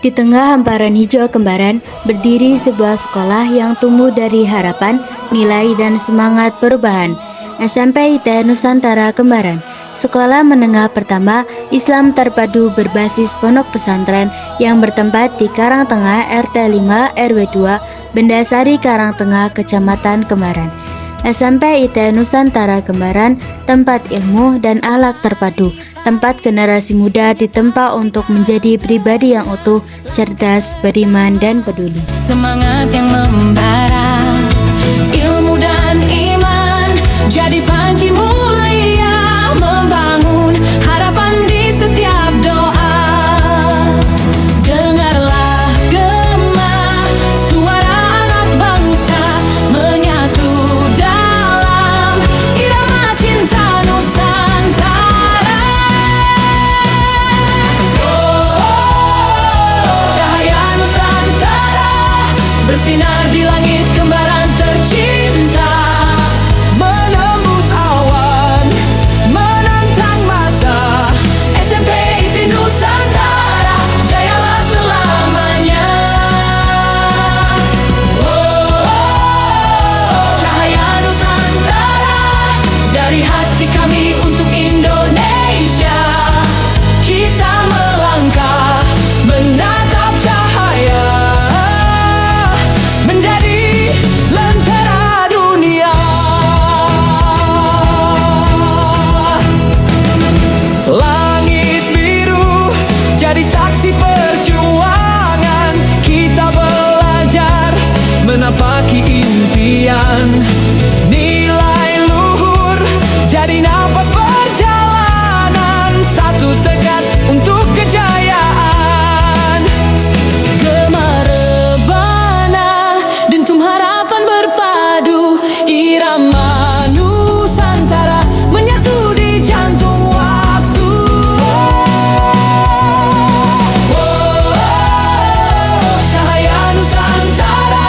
Di tengah hamparan hijau kembaran, berdiri sebuah sekolah yang tumbuh dari harapan, nilai, dan semangat perubahan. SMP IT Nusantara Kembaran, sekolah menengah pertama Islam terpadu berbasis pondok pesantren yang bertempat di Karangtengah RT 5 RW 2, Bendasari Karangtengah, Kecamatan Kembaran. SMP IT Nusantara Kembaran, tempat ilmu dan akhlak terpadu, tempat generasi muda ditempa untuk menjadi pribadi yang utuh, cerdas, beriman, dan peduli. Semangat yang membara, ilmu dan iman, jadi panji mulia, membangun harapan di setiap doa. Dengarlah gema suara anak bangsa, menyatu dalam irama cinta Nusantara. Cahaya Nusantara bersinar di langit Kembaran tercinta, menembus awan, menantang masa. SMP IT Nusantara, jayalah selamanya. Cahaya Nusantara, dari hati kami untuk Indonesia. Kita melangkah menatap cahaya, menjadi lentera dunia. Langit biru jadi saksi perjuangan, kita belajar menapaki impian. Nilai luhur jadi nafas perjalanan, satu tekad untuk kejayaan. Gema rebana, dentum harapan berpadu, irama Nusantara menyatu di jantung waktu. Cahaya Nusantara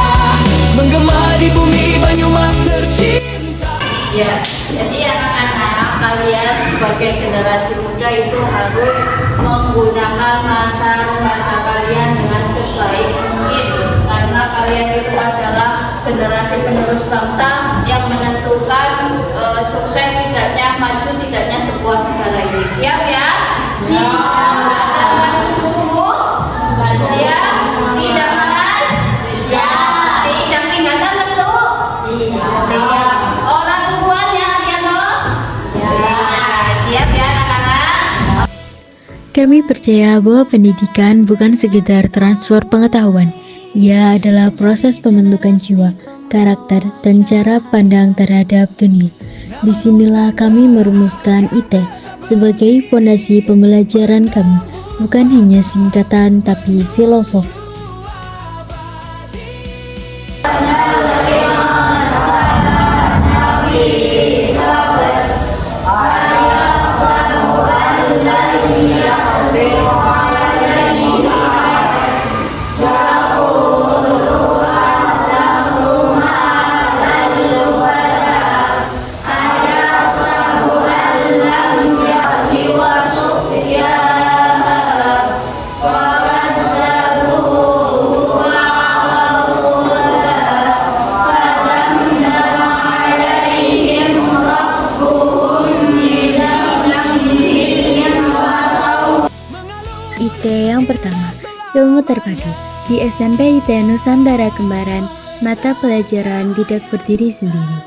menggema di bumi Banyumas tercinta. Ya, jadi anak-anak kalian sebagai generasi muda itu harus menggunakan masa kalian dengan sebaik mungkin, karena kalian itu adalah generasi penerus bangsa yang menentukan sukses tidaknya, maju tidaknya sebuah negara ini. Siap ya? Siap. Belajar dengan sungguh-sungguh. Siap. Tidak malas. Siap. Tidak pingatan lesu. Siap. Orang tuanya kalian loh. Siap ya anak-anak? Kami percaya bahwa pendidikan bukan sekedar transfer pengetahuan. Ia adalah proses pembentukan jiwa, karakter, dan cara pandang terhadap dunia. Disinilah kami merumuskan IT sebagai fondasi pembelajaran kami, bukan hanya singkatan tapi filosofi. IT yang pertama, ilmu terpadu. Di SMP IT Nusantara Kembaran, mata pelajaran tidak berdiri sendiri.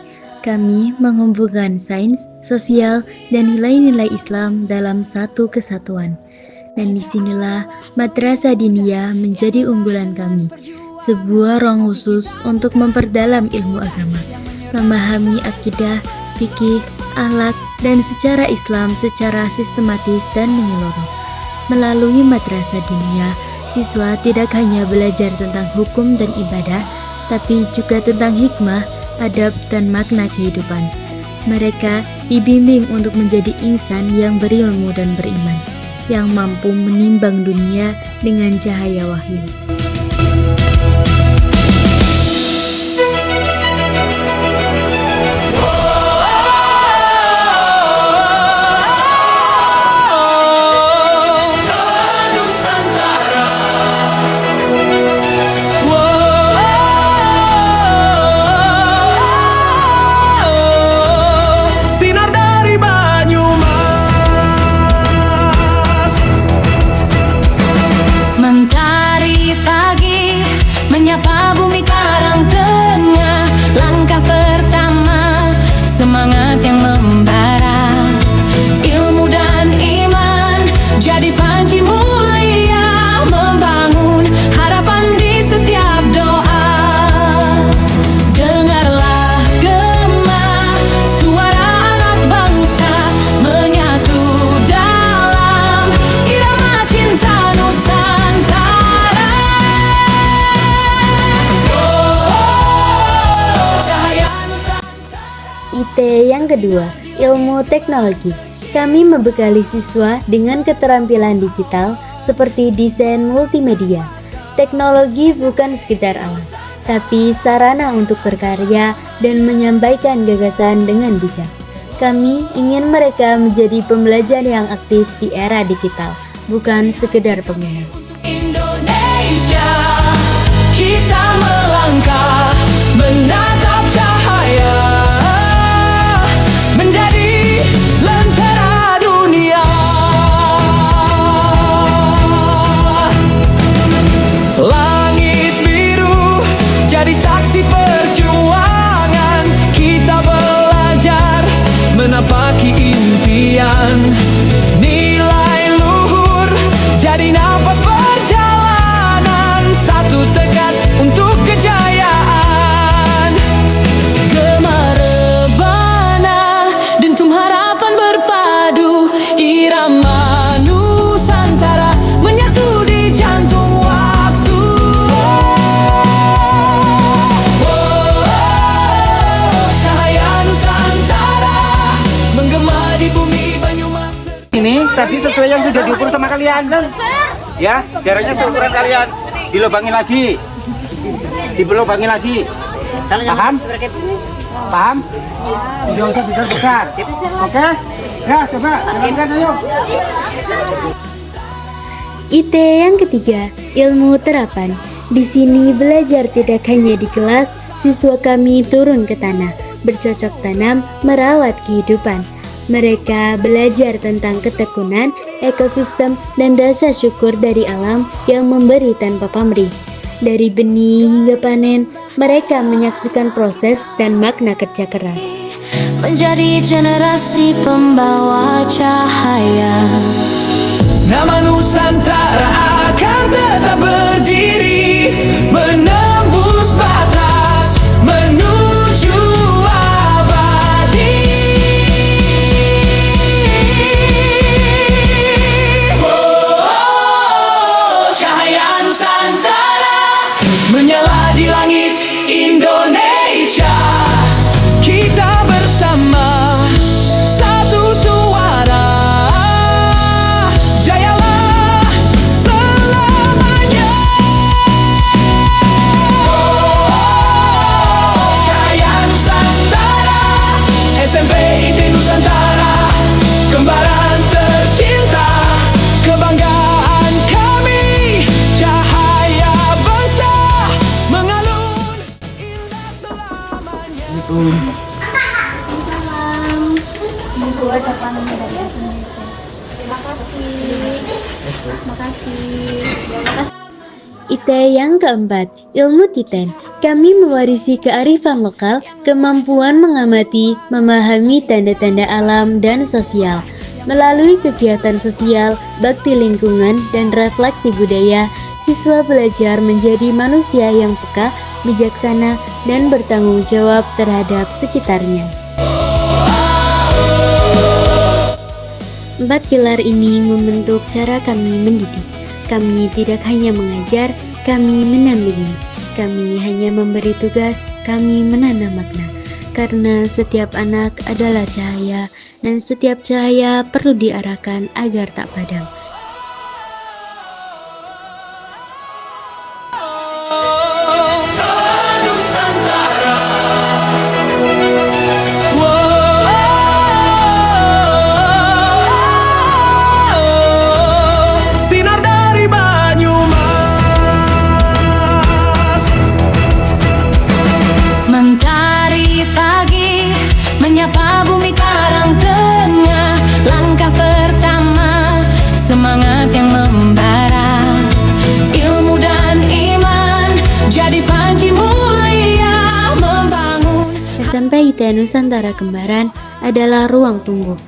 Kami menghubungkan sains, sosial, dan nilai-nilai Islam dalam satu kesatuan. Dan disinilah Madrasah Diniyah menjadi unggulan kami, sebuah ruang khusus untuk memperdalam ilmu agama, memahami akidah, fikih, akhlak, dan secara Islam secara sistematis dan menyeluruh. Melalui Madrasah Diniyah, siswa tidak hanya belajar tentang hukum dan ibadah, tapi juga tentang hikmah, adab, dan makna kehidupan. Mereka dibimbing untuk menjadi insan yang berilmu dan beriman, yang mampu menimbang dunia dengan cahaya wahyu. IT yang kedua, ilmu teknologi. Kami membekali siswa dengan keterampilan digital seperti desain multimedia. Teknologi bukan sekedar alat, tapi sarana untuk berkarya dan menyampaikan gagasan dengan bijak. Kami ingin mereka menjadi pembelajar yang aktif di era digital, bukan sekedar pengguna. Indonesia, kita melangkah menatap cahaya menjadi lentera dunia. Langit biru jadi saksi perjuangan, kita belajar menapaki impian. Nilai luhur jadi nafas perjalanan, satu tekad untuk kejayaan. Gema rebana, dentum harapan berpadu, irama Nusantara menyatu di jantung waktu. Cahaya Nusantara menggema di bumi Banyumas. Ini tadi sesuai yang sudah diukur sama kalian. Ya, jaraknya seukuran kalian. Dilubangi lagi. Dilubangi lagi. Paham? Paham? Tidak usah besar-besar. Oke? Ya, coba. Jalankan, ayo. IT yang ketiga, ilmu terapan. Di sini belajar tidak hanya di kelas, siswa kami turun ke tanah, bercocok tanam, merawat kehidupan. Mereka belajar tentang ketekunan, ekosistem, dan rasa syukur dari alam yang memberi tanpa pamrih. Dari benih hingga panen, mereka menyaksikan proses dan makna kerja keras. Menjadi generasi pembawa cahaya. Nama Nusantara akan tetap berdiri, menembus batas, menuju abadi. Cahaya Nusantara menyala di langit Indonesia. Kita bersama, satu suara. Jayalah selamanya. Cahaya Nusantara, SMP IT Nusantara, kembaran tercinta, kebanggaan kami, cahaya bangsa mengalun indah selamanya. IT yang keempat, ilmu Titen. Kami mewarisi kearifan lokal, kemampuan mengamati, memahami tanda-tanda alam dan sosial. Melalui kegiatan sosial, bakti lingkungan, dan refleksi budaya, siswa belajar menjadi manusia yang peka, bijaksana, dan bertanggung jawab terhadap sekitarnya. 4 pilar ini membentuk cara kami mendidik. Kami tidak hanya mengajar, kami mendampingi. Kami hanya memberi tugas, kami menanam makna. Karena setiap anak adalah cahaya, dan setiap cahaya perlu diarahkan agar tak padam. Sinar dari Banyumas, Mentari pagi menyapa bumi karang tengah. Langkah pertama, semangat yang membara. Ilmu dan iman jadi panji mulia membangun. SMP IT Nusantara Kembaran adalah ruang tunggu,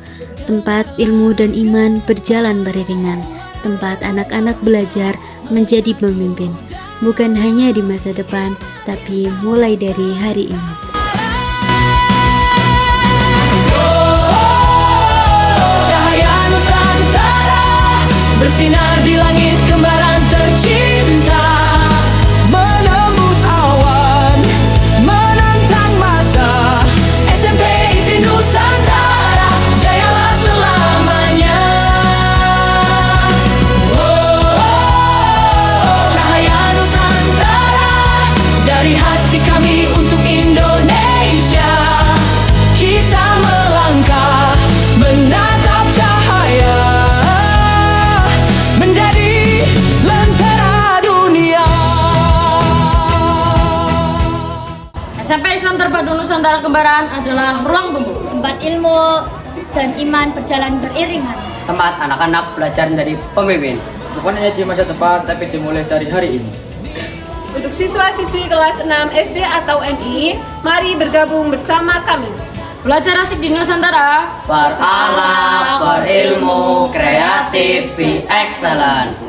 tempat ilmu dan iman berjalan beriringan, tempat anak-anak belajar menjadi pemimpin, bukan hanya di masa depan, tapi mulai dari hari ini. cahaya Nusantara bersinar di langit kembaran tercinta, menembus awan, menantang masa. SMP dari hati kami untuk Indonesia. Kita melangkah menatap cahaya menjadi lentera dunia. SMP Islam Terpadu Nusantara Kembaran adalah ruang tumbuh, tempat ilmu dan iman berjalan beriringan. Tempat anak-anak belajar menjadi pemimpin. Bukan hanya di masa depan, tapi dimulai dari hari ini. Untuk siswa-siswi kelas 6 SD atau MI, mari bergabung bersama kami. belajar asik di Nusantara, Berakhlak, berilmu, kreatif, be excellent.